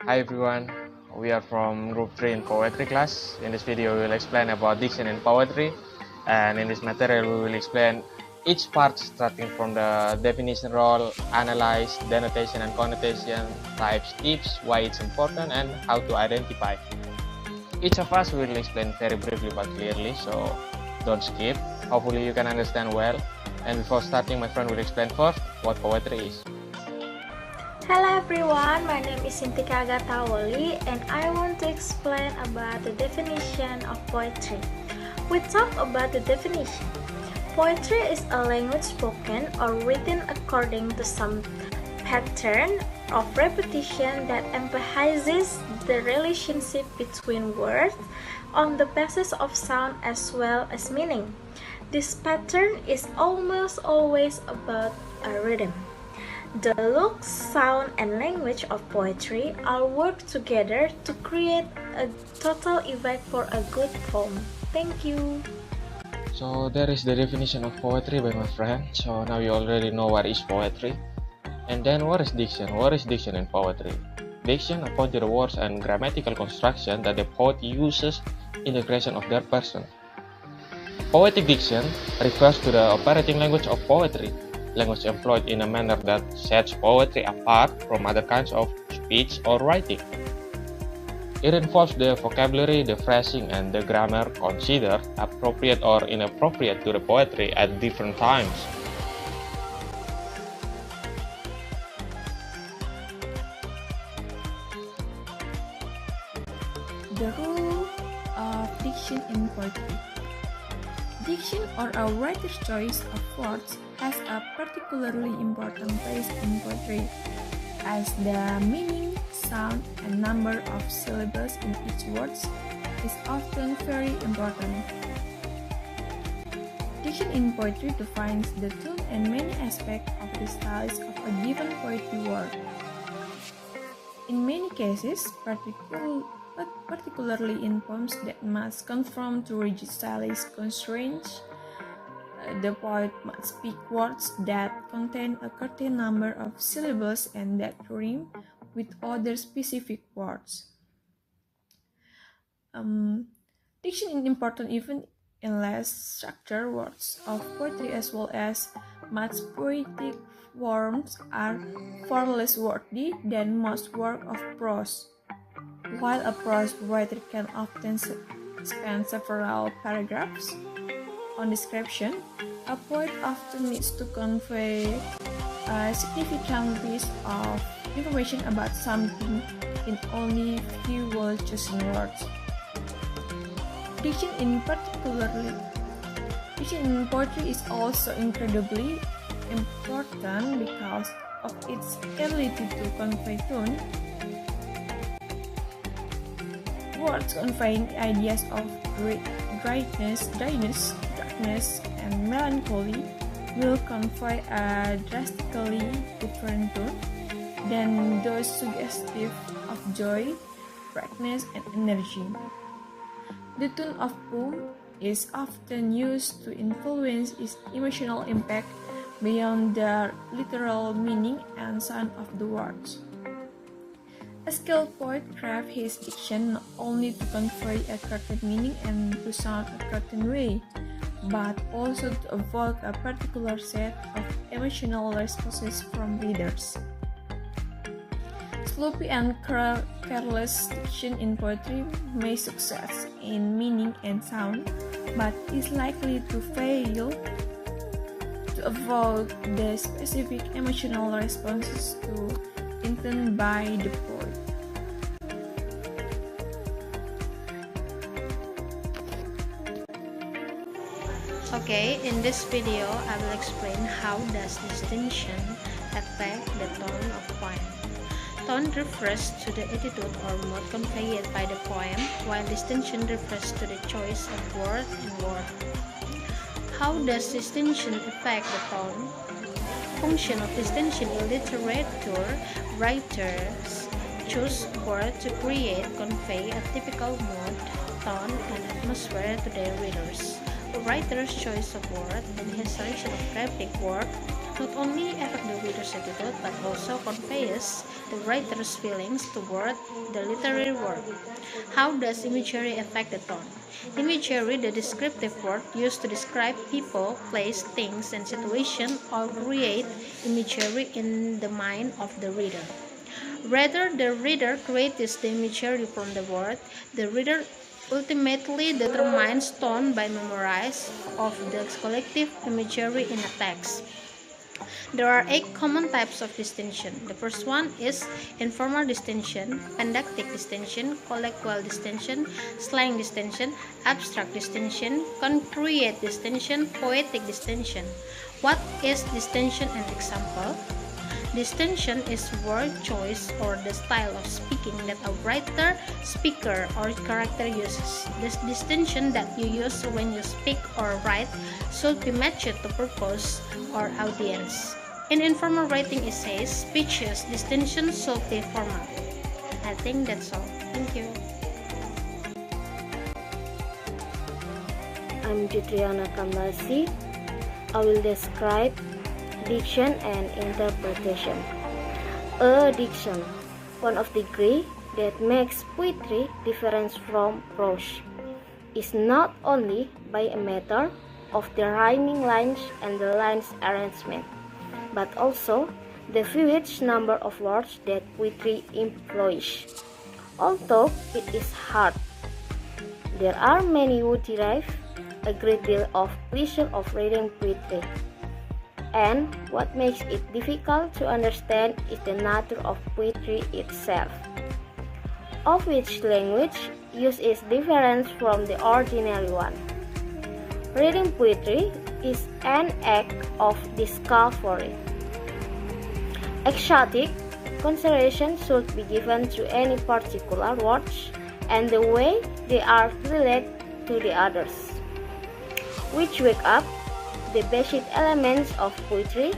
Hi everyone, we are from group 3 in poetry class. In this video we will explain about diction in poetry, and in this material we will explain each part starting from the definition role, analyze, denotation and connotation, types, tips, why it's important and how to identify. Each of us will explain very briefly but clearly, so don't skip. Hopefully you can understand well. And before starting, my friend will explain first what poetry is. Hello everyone, my name is Sintika Gatawoli and I want to explain about the definition of poetry. We talk about the definition. Poetry is a language spoken or written according to some pattern of repetition that emphasizes the relationship between words on the basis of sound as well as meaning. This pattern is almost always about a rhythm. The look, sound, and language of poetry all work together to create a total effect for a good poem. Thank you. So there is the definition of poetry by my friend. So now you already know what is poetry. And then what is diction? What is diction in poetry? Diction refers to the words and grammatical construction that the poet uses in the creation of their person. Poetic diction refers to the operating language of poetry, language employed in a manner that sets poetry apart from other kinds of speech or writing. It involves the vocabulary, the phrasing, and the grammar considered appropriate or inappropriate to the poetry at different times. The role of diction in poetry. Diction, or a writer's choice of words, has a particularly important place in poetry, as the meaning, sound, and number of syllables in each word is often very important. Diction in poetry defines the tone and many aspects of the styles of a given poetry work. In many cases, particularly in poems that must conform to rigid stylistic constraints, the poet must speak words that contain a certain number of syllables and that rhyme with other specific words. Diction is important even in less structured works of poetry, as well as much poetic forms are far less wordy than most works of prose. While a prose writer can often spend several paragraphs on description, a poet often needs to convey a significant piece of information about something in only few well-chosen words. Diction in poetry is also incredibly important because of its ability to convey tone. Words conveying ideas of dryness, darkness, and melancholy will convey a drastically different tone than those suggestive of joy, brightness, and energy. The tone of poem is often used to influence its emotional impact beyond the literal meaning and sound of the words. A skilled poet crafts his diction not only to convey a certain meaning and to sound a certain way, but also to evoke a particular set of emotional responses from readers. Sloppy and careless diction in poetry may succeed in meaning and sound, but is likely to fail to evoke the specific emotional responses intended by the poet. Okay, in this video, I will explain how does distinction affect the tone of poem. Tone refers to the attitude or mood conveyed by the poem, while distinction refers to the choice of word and word. How does distinction affect the tone? Function of distinction in literature, writers choose words to convey a typical mood, tone, and atmosphere to their readers. A writer's choice of word and his selection of graphic work not only affect the reader's attitude but also conveys the writer's feelings toward the literary work. How does imagery affect the tone? Imagery, the descriptive word used to describe people, place, things, and situation, all create imagery in the mind of the reader. Rather, the reader creates the imagery from the word. The reader ultimately determines tone by memorization of the collective imagery in a text. There are 8 common types of distinction. The first one is informal distinction, pedantic distinction, colloquial distinction, slang distinction, abstract distinction, concrete distinction, poetic distinction. What is distinction and example? Distinction is word choice or the style of speaking that a writer, speaker, or character uses. This distinction that you use when you speak or write should be matched to purpose or audience. In informal writing essays, speeches, distinction should be formal. I think that's all. Thank you. I'm Jutriana Kambasi. I will describe diction and interpretation. A diction, one of the degree that makes poetry different from prose, is not only by a matter of the rhyming lines and the lines arrangement, but also the huge number of words that poetry employs. Although it is hard, there are many who derive a great deal of pleasure of reading poetry. And what makes it difficult to understand is the nature of poetry itself, of which language use is different from the ordinary one. Reading poetry is an act of discovery. Exotic consideration should be given to any particular words and the way they are related to the others, which wake up the basic elements of poetry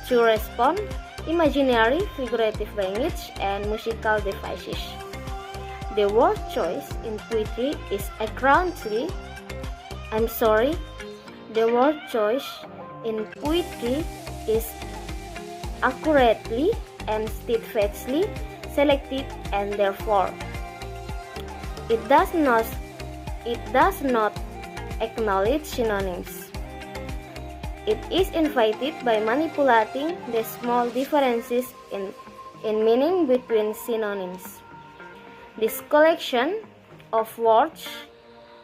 to respond imaginary, figurative language, and musical devices. The word choice in poetry is accurately and steadfastly selected, and therefore it does not acknowledge synonyms. It is invited by manipulating the small differences in meaning between synonyms. This collection of words,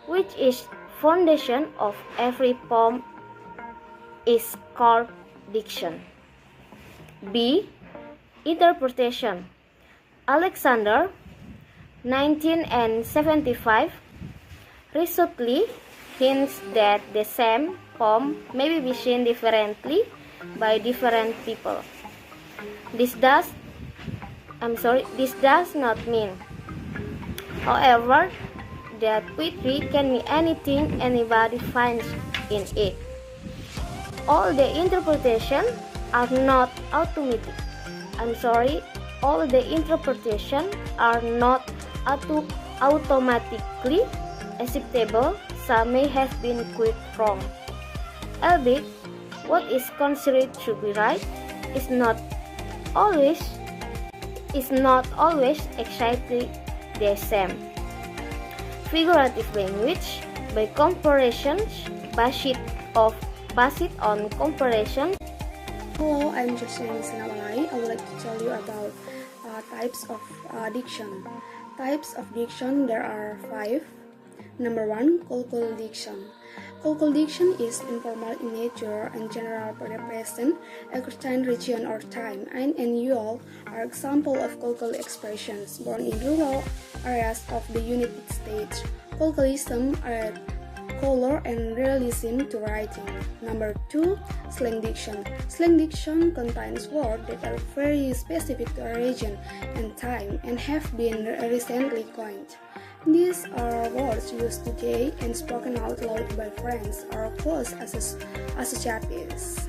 which is foundation of every poem, is called diction. B. Interpretation. Alexander, 1975, recently hints that the same poem may be seen differently by different people. This does not mean, however, that poetry can be anything anybody finds in it. All the interpretations are not automatic. All the interpretations are not automatically acceptable. Some may have been quite wrong. Albeit, what is considered to be right is not always exactly the same. Figurative language, by comparison, based on comparison. Hello, I'm Jocelyn Sinawalai. I would like to tell you about types of diction. Types of diction, there are 5. Number 1, colloquial diction. Colloquial diction is informal in nature and general represent a certain region or time, and annual are examples of colloquial expressions born in rural areas of the United States. Colloquialism add color and realism to writing. Number 2, slang diction. Slang diction contains words that are very specific to a region and time and have been recently coined. These are words used today and spoken out loud by friends or close associates.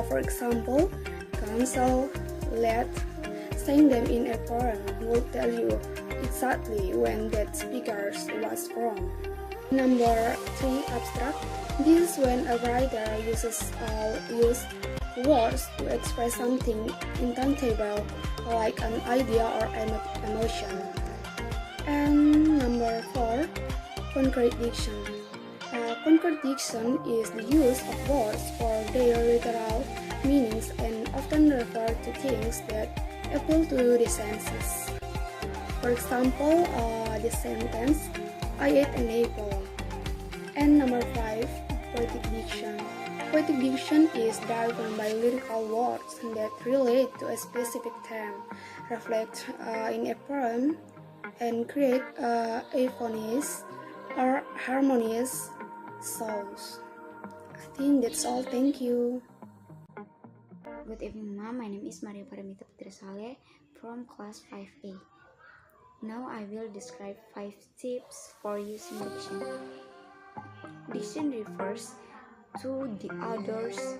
For example, cancel, let, saying them in a poem will tell you exactly when that speaker was wrong. Number 3, abstract. This is when a writer uses words to express something intangible like an idea or emotion. And number 4, concrete diction. Concrete diction is the use of words for their literal meanings and often refer to things that appeal to the senses. For example, the sentence, I ate an apple. And number 5, poetic diction. Poetic diction is driven by lyrical words that relate to a specific theme, reflect in a poem, and create euphonious or harmonious sounds. I think that's all. Thank you. Good evening, Ma'am. My name is Maria Paramita Putrisale from class 5A. Now I will describe 5 tips for using diction. Diction refers to the author's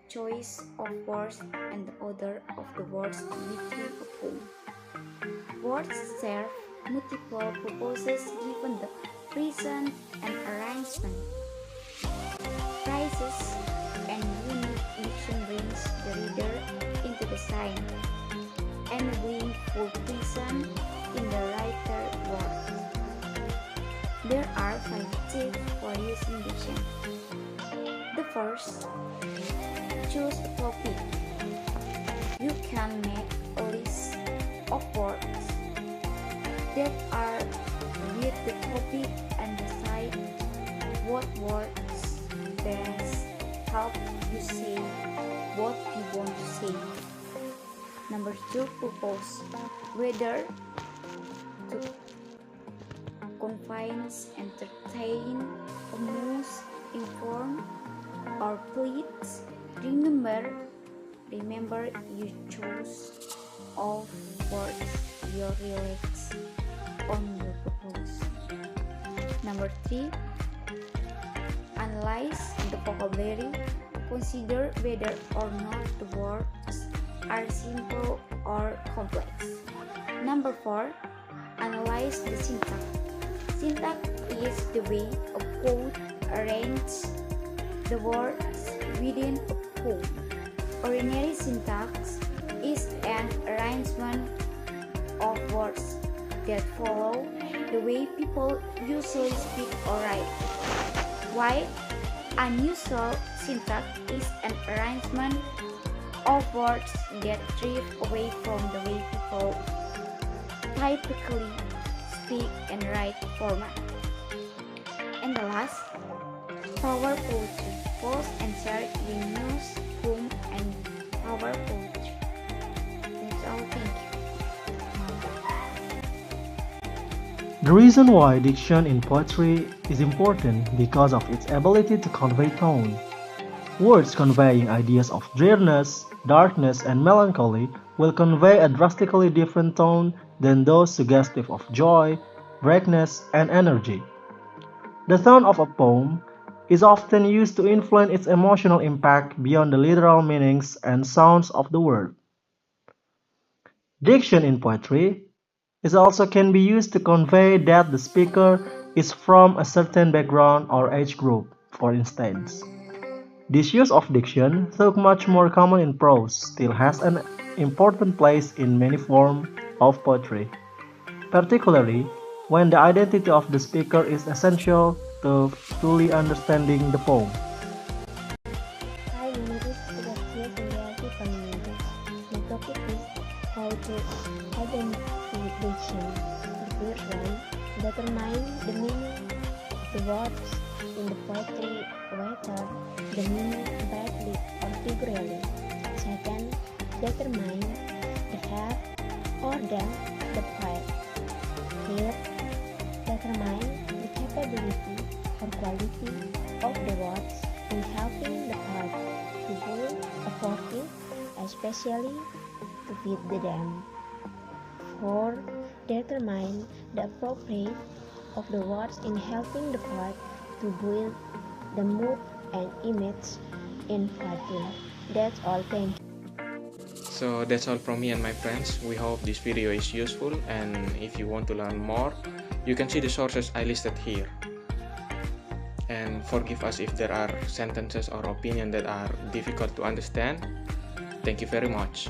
choice of words and the order of the words within a poem. Words serve multiple purposes given the present and arrangement. Phrases and unique diction brings the reader into the scene, enabling full precision in the writer's words. There are 5 tips for using diction. The first, choose a topic. You can make a list of words that are with the topic and decide what words best help you say what you want to say. Number 2, purpose. Whether to convince, entertain, amuse, inform, or please, remember you choose of words your relax on your purpose. Number 3, analyze the vocabulary. Consider whether or not the words are simple or complex. Number 4, analyze the syntax. Syntax is the way a poet arranges the words within a poem. Ordinary syntax is an arrangement of words that follow the way people usually speak or write, while unusual syntax is an arrangement of words that drift away from the way people typically speak and write format. And the last, power poetry. Post and share your news, poem, and power poetry. That's all. Thank you. The reason why diction in poetry is important because of its ability to convey tone. Words conveying ideas of dreariness, darkness, and melancholy will convey a drastically different tone than those suggestive of joy, brightness, and energy. The tone of a poem is often used to influence its emotional impact beyond the literal meanings and sounds of the word. Diction in poetry also can be used to convey that the speaker is from a certain background or age group, for instance. This use of diction, though much more common in prose, still has an important place in many forms of poetry, particularly when the identity of the speaker is essential to fully understanding the poem. Hi, this is the community. The topic is how to identify diction. The first one, determine the meaning of the words in the poetry, whether the meaning directly or figuratively. Second, determine the head or the poet. Third, determine the capability or quality of the words in helping the poet to be effective, especially to fit the them. 4. Determine the appropriate of the words in helping the poet to build the mood and image in poetry. That's all. Thank you. So that's all from me and my friends. We hope this video is useful, and if you want to learn more, you can see the sources I listed here. and forgive us if there are sentences or opinions that are difficult to understand. Thank you very much.